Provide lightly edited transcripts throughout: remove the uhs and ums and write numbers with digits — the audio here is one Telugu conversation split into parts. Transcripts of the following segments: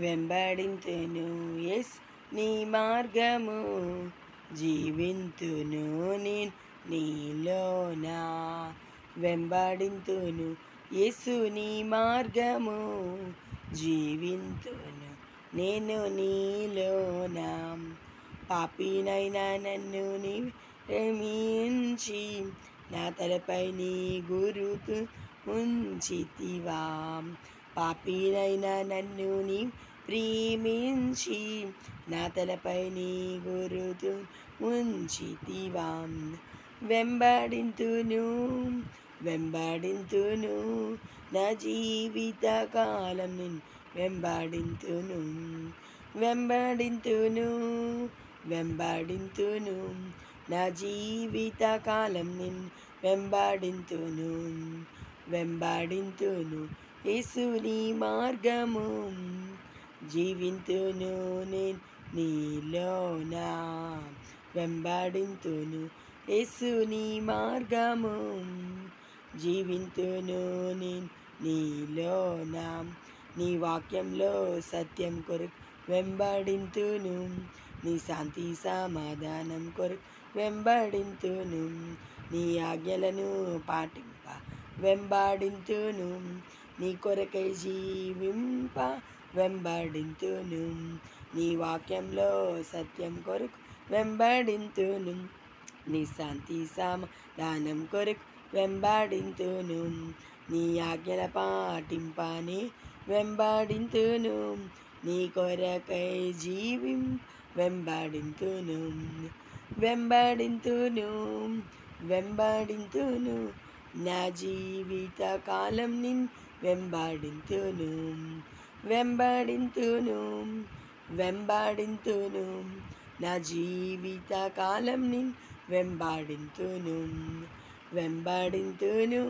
వెంబడింతును ఎస్ నీ మార్గము, జీవింతును నేను నీలోనా. వెంబడింతును యేసు నీ మార్గము, జీవింతును నేను నీలోనా. పాపినైనా నన్ను నీ ప్రేమించి, నా తలపై నీ గురుతు ఉంచితివా. పాపినైనా నన్ను నీ ప్రేమించి, నా తలపై నీ గురుతు ఉంచితివా. వెంబడింతును వెంబడింతును నా జీవిత కాలం నిన్ను వెంబడింతును. వెంబడింతును వెంబడింతును నా జీవిత కాలం నిన్ను వెంబడింతును. వెంబడింతును యేసు నీ మార్గము, జీవింతును నేను నీలోనా. వెంబడింతును యేసు నీ మార్గము, జీవింతును నేను నీలోనా. నీ వాక్యంలో సత్యం కొరకు వెంబడింతును, నీ శాంతి సమాధానం కొరకు వెంబడింతును. నీ ఆజ్ఞలను పాటింప వెంబడింతును, నీ కొరకై జీవింప వెంబడింతును. నీ వాక్యంలో సత్యం కొరకు వెంబడింతును, నీ శాంతి సమాధానం కొరకు వెంబడింతును. నీ ఆజ్ఞల పాటింపని వెంబడింతును, నీ కొరకై జీవిం వెంబడింతును. వెంబడింతును వెంబడింతును నా జీవిత కాలం నిన్ను వెంబడింతును. వెంబడింతును వెంబడింతును నా జీవిత కాలం నిన్ను వెంబడింతును. వెంబడింతును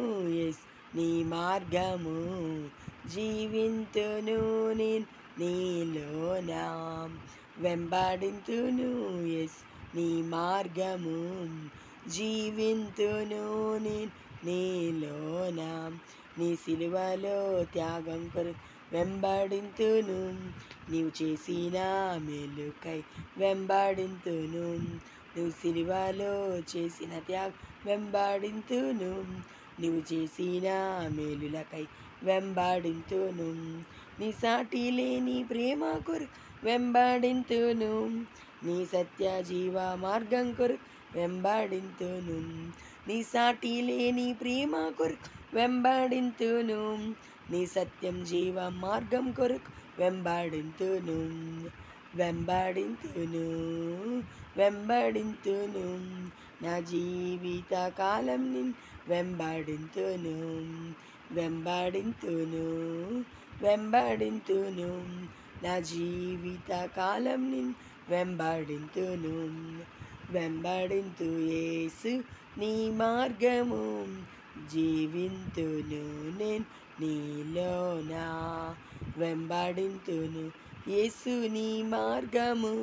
ఎస్ నీ మార్గము, జీవింతును నేను నీలోనా. వెంబడింతును ఎస్ నీ మార్గము, జీవింతును నేను నీలోనా. నీ సిలువలో త్యాగం కొరకు వెంబడింతును, నీవు చేసిన మేలుకై వెంబడింతును. నువ్వు సిలువలో చేసిన త్యాగం వెంబడింతును, నీవు చేసిన మేలులకై వెంబడింతును. నీ సాటి లేని ప్రేమ కొరకు వెంబడింతును, నీ సత్య జీవ మార్గం కొరకు వెంబడింతును. నీ సాటి లేని ప్రేమ కొరకు వెంబడింతును, నీ సత్యం జీవ మార్గం కొరకు వెంబడింతును. వెంబడింతును వెంబడింతును నా జీవిత కాలం నిన్ను వెంబడింతును. వెంబడింతును వెంబడింతును నా జీవిత కాలం నిన్ను వెంబడింతును. వెంబడింతు యేసు నీ మార్గము, జీవింతును నేను నీలోనా. వెంబడింతును యేసు నీ మార్గము,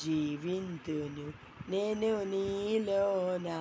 జీవింతును నేను నీలోనా.